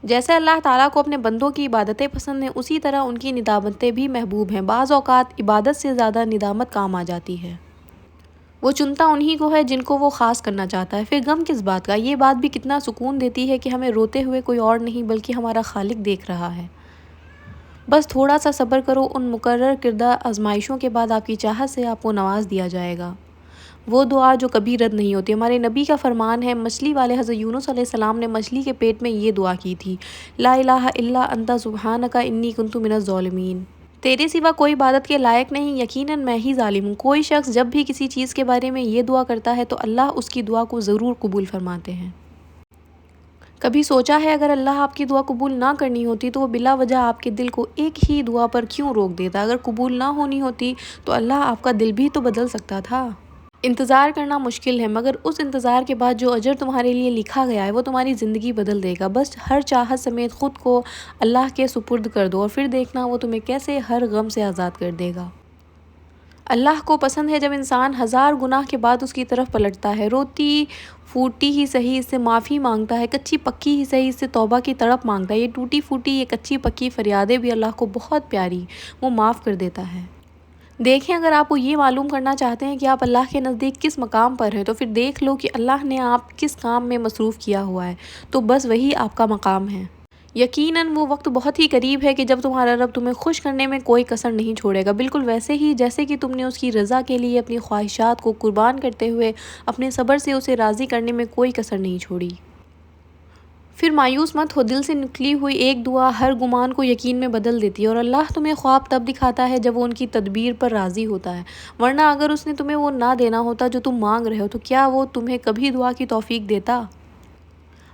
جیسے اللہ تعالیٰ کو اپنے بندوں کی عبادتیں پسند ہیں، اسی طرح ان کی ندامتیں بھی محبوب ہیں۔ بعض اوقات عبادت سے زیادہ ندامت کام آ جاتی ہے۔ وہ چنتا انہی کو ہے جن کو وہ خاص کرنا چاہتا ہے۔ پھر غم کس بات کا؟ یہ بات بھی کتنا سکون دیتی ہے کہ ہمیں روتے ہوئے کوئی اور نہیں بلکہ ہمارا خالق دیکھ رہا ہے۔ بس تھوڑا سا صبر کرو، ان مقرر کردہ آزمائشوں کے بعد آپ کی چاہت سے آپ کو نواز دیا جائے گا۔ وہ دعا جو کبھی رد نہیں ہوتی۔ ہمارے نبی کا فرمان ہے، مچھلی والے حضرت یونس علیہ السلام نے مچھلی کے پیٹ میں یہ دعا کی تھی، لا الہ الا انت سبحانک انی کنت من الظالمین۔ تیرے سوا کوئی عبادت کے لائق نہیں، یقیناً میں ہی ظالم ہوں۔ کوئی شخص جب بھی کسی چیز کے بارے میں یہ دعا کرتا ہے تو اللہ اس کی دعا کو ضرور قبول فرماتے ہیں۔ کبھی سوچا ہے اگر اللہ آپ کی دعا قبول نہ کرنی ہوتی تو وہ بلا وجہ آپ کے دل کو ایک ہی دعا پر کیوں روک دیتا؟ اگر قبول نہ ہونی ہوتی تو اللہ آپ کا دل بھی تو بدل سکتا تھا۔ انتظار کرنا مشکل ہے، مگر اس انتظار کے بعد جو اجر تمہارے لیے لکھا گیا ہے وہ تمہاری زندگی بدل دے گا۔ بس ہر چاہت سمیت خود کو اللہ کے سپرد کر دو اور پھر دیکھنا وہ تمہیں کیسے ہر غم سے آزاد کر دے گا۔ اللہ کو پسند ہے جب انسان ہزار گناہ کے بعد اس کی طرف پلٹتا ہے، روتی پھوٹی ہی صحیح اس سے معافی مانگتا ہے، کچی پکی ہی صحیح اس سے توبہ کی تڑپ مانگتا ہے۔ یہ ٹوٹی پھوٹی، یہ کچی پکی فریادیں بھی اللہ کو بہت پیاری، وہ معاف کر دیتا ہے۔ دیکھیں، اگر آپ کو یہ معلوم کرنا چاہتے ہیں کہ آپ اللہ کے نزدیک کس مقام پر ہیں تو پھر دیکھ لو کہ اللہ نے آپ کس کام میں مصروف کیا ہوا ہے، تو بس وہی آپ کا مقام ہے۔ یقیناً وہ وقت بہت ہی قریب ہے کہ جب تمہارا رب تمہیں خوش کرنے میں کوئی کسر نہیں چھوڑے گا، بالکل ویسے ہی جیسے کہ تم نے اس کی رضا کے لیے اپنی خواہشات کو قربان کرتے ہوئے اپنے صبر سے اسے راضی کرنے میں کوئی کسر نہیں چھوڑی۔ پھر مایوس مت ہو، دل سے نکلی ہوئی ایک دعا ہر گمان کو یقین میں بدل دیتی ہے، اور اللہ تمہیں خواب تب دکھاتا ہے جب وہ ان کی تدبیر پر راضی ہوتا ہے، ورنہ اگر اس نے تمہیں وہ نہ دینا ہوتا جو تم مانگ رہے ہو تو کیا وہ تمہیں کبھی دعا کی توفیق دیتا؟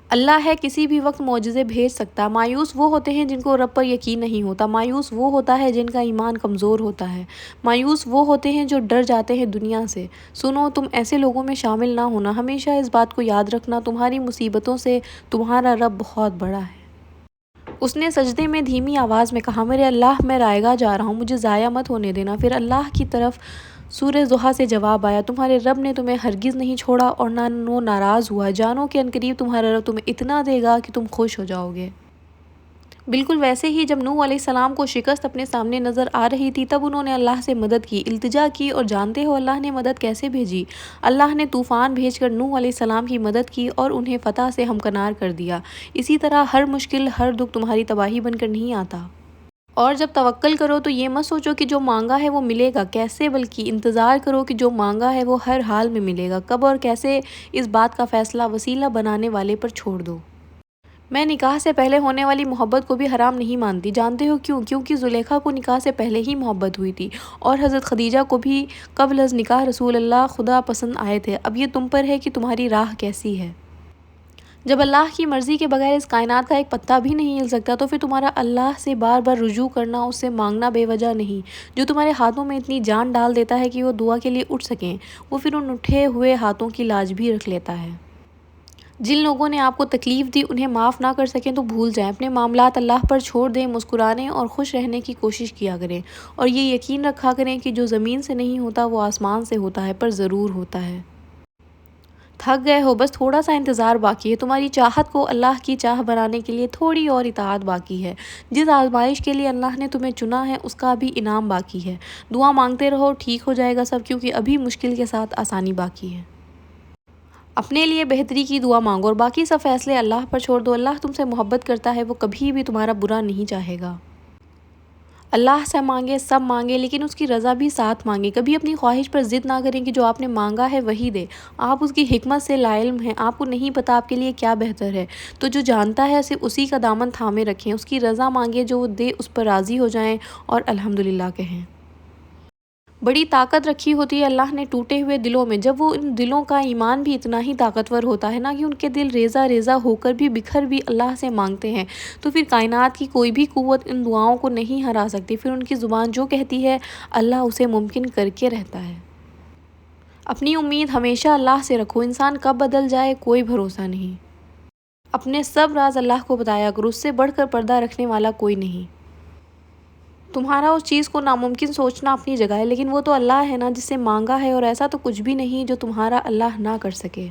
اللہ ہے کسی بھی وقت معجزے بھیج سکتا۔ مایوس وہ ہوتے ہیں جن کو رب پر یقین نہیں ہوتا، مایوس وہ ہوتا ہے جن کا ایمان کمزور ہوتا ہے، مایوس وہ ہوتے ہیں جو ڈر جاتے ہیں دنیا سے۔ سنو، تم ایسے لوگوں میں شامل نہ ہونا، ہمیشہ اس بات کو یاد رکھنا، تمہاری مصیبتوں سے تمہارا رب بہت بڑا ہے۔ اس نے سجدے میں دھیمی آواز میں کہا، میرے اللہ، میں رائیگاہ جا رہا ہوں، مجھے ضائع مت ہونے دینا۔ پھر اللہ کی طرف سورہ ضحیٰ سے جواب آیا، تمہارے رب نے تمہیں ہرگز نہیں چھوڑا اور نہ وہ ناراض ہوا۔ جانو کہ عنقریب تمہارا رب تمہیں اتنا دے گا کہ تم خوش ہو جاؤ گے۔ بالکل ویسے ہی جب نوح علیہ السلام کو شکست اپنے سامنے نظر آ رہی تھی تب انہوں نے اللہ سے مدد کی، التجا کی، اور جانتے ہو اللہ نے مدد کیسے بھیجی؟ اللہ نے طوفان بھیج کر نوح علیہ السلام کی مدد کی اور انہیں فتح سے ہمکنار کر دیا۔ اسی طرح ہر مشکل، ہر دکھ تمہاری تباہی بن کر نہیں آتا۔ اور جب توکل کرو تو یہ مت سوچو کہ جو مانگا ہے وہ ملے گا کیسے، بلکہ انتظار کرو کہ جو مانگا ہے وہ ہر حال میں ملے گا۔ کب اور کیسے، اس بات کا فیصلہ وسیلہ بنانے والے پر چھوڑ دو۔ میں نکاح سے پہلے ہونے والی محبت کو بھی حرام نہیں مانتی، جانتے ہو کیوں؟ کیونکہ زلیخا کو نکاح سے پہلے ہی محبت ہوئی تھی، اور حضرت خدیجہ کو بھی قبل از نکاح رسول اللہ خدا پسند آئے تھے۔ اب یہ تم پر ہے کہ تمہاری راہ کیسی ہے۔ جب اللہ کی مرضی کے بغیر اس کائنات کا ایک پتا بھی نہیں ہل سکتا تو پھر تمہارا اللہ سے بار بار رجوع کرنا، اس سے مانگنا بے وجہ نہیں۔ جو تمہارے ہاتھوں میں اتنی جان ڈال دیتا ہے کہ وہ دعا کے لیے اٹھ سکیں، وہ پھر ان اٹھے ہوئے ہاتھوں کی لاج بھی رکھ لیتا ہے۔ جن لوگوں نے آپ کو تکلیف دی انہیں معاف نہ کر سکیں تو بھول جائیں، اپنے معاملات اللہ پر چھوڑ دیں، مسکرانے اور خوش رہنے کی کوشش کیا کریں، اور یہ یقین رکھا کریں کہ جو زمین سے نہیں ہوتا وہ آسمان سے ہوتا ہے، پر ضرور ہوتا ہے۔ تھک گئے ہو؟ بس تھوڑا سا انتظار باقی ہے، تمہاری چاہت کو اللہ کی چاہ بنانے کے لیے تھوڑی اور اطاعت باقی ہے۔ جس آزمائش کے لیے اللہ نے تمہیں چنا ہے اس کا بھی انعام باقی ہے۔ دعا مانگتے رہو، ٹھیک ہو جائے گا سب، کیونکہ ابھی مشکل کے ساتھ آسانی باقی ہے۔ اپنے لیے بہتری کی دعا مانگو اور باقی سب فیصلے اللہ پر چھوڑ دو۔ اللہ تم سے محبت کرتا ہے، وہ کبھی بھی تمہارا برا نہیں چاہے گا۔ اللہ سے مانگے، سب مانگے، لیکن اس کی رضا بھی ساتھ مانگے۔ کبھی اپنی خواہش پر ضد نہ کریں کہ جو آپ نے مانگا ہے وہی دے۔ آپ اس کی حکمت سے لاعلم ہیں، آپ کو نہیں پتہ آپ کے لیے کیا بہتر ہے، تو جو جانتا ہے صرف اسی کا دامن تھامے رکھیں، اس کی رضا مانگے، جو وہ دے اس پر راضی ہو جائیں اور الحمدللہ کہیں۔ بڑی طاقت رکھی ہوتی ہے اللہ نے ٹوٹے ہوئے دلوں میں، جب وہ ان دلوں کا ایمان بھی اتنا ہی طاقتور ہوتا ہے نا کہ ان کے دل ریزہ ریزہ ہو کر بھی بکھر بھی اللہ سے مانگتے ہیں، تو پھر کائنات کی کوئی بھی قوت ان دعاؤں کو نہیں ہرا سکتی۔ پھر ان کی زبان جو کہتی ہے اللہ اسے ممکن کر کے رہتا ہے۔ اپنی امید ہمیشہ اللہ سے رکھو، انسان کب بدل جائے کوئی بھروسہ نہیں۔ اپنے سب راز اللہ کو بتایا کرو، اس سے بڑھ کر پردہ رکھنے والا کوئی نہیں۔ تمہارا اس چیز کو ناممکن سوچنا اپنی جگہ ہے، لیکن وہ تو اللہ ہے نا جس سے مانگا ہے، اور ایسا تو کچھ بھی نہیں جو تمہارا اللہ نہ کر سکے۔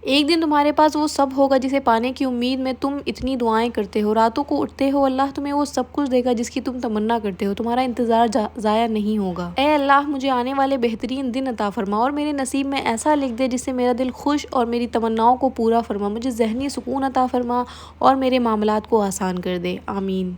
ایک دن تمہارے پاس وہ سب ہوگا جسے پانے کی امید میں تم اتنی دعائیں کرتے ہو، راتوں کو اٹھتے ہو، اللہ تمہیں وہ سب کچھ دے گا جس کی تم تمنا کرتے ہو، تمہارا انتظار ضائع نہیں ہوگا۔ اے اللہ مجھے آنے والے بہترین دن عطا فرما اور میرے نصیب میں ایسا لکھ دے جس سے میرا دل خوش اور میری تمناؤں کو پورا فرما، مجھے ذہنی سکون عطا فرما اور میرے معاملات کو آسان کر دے، آمین۔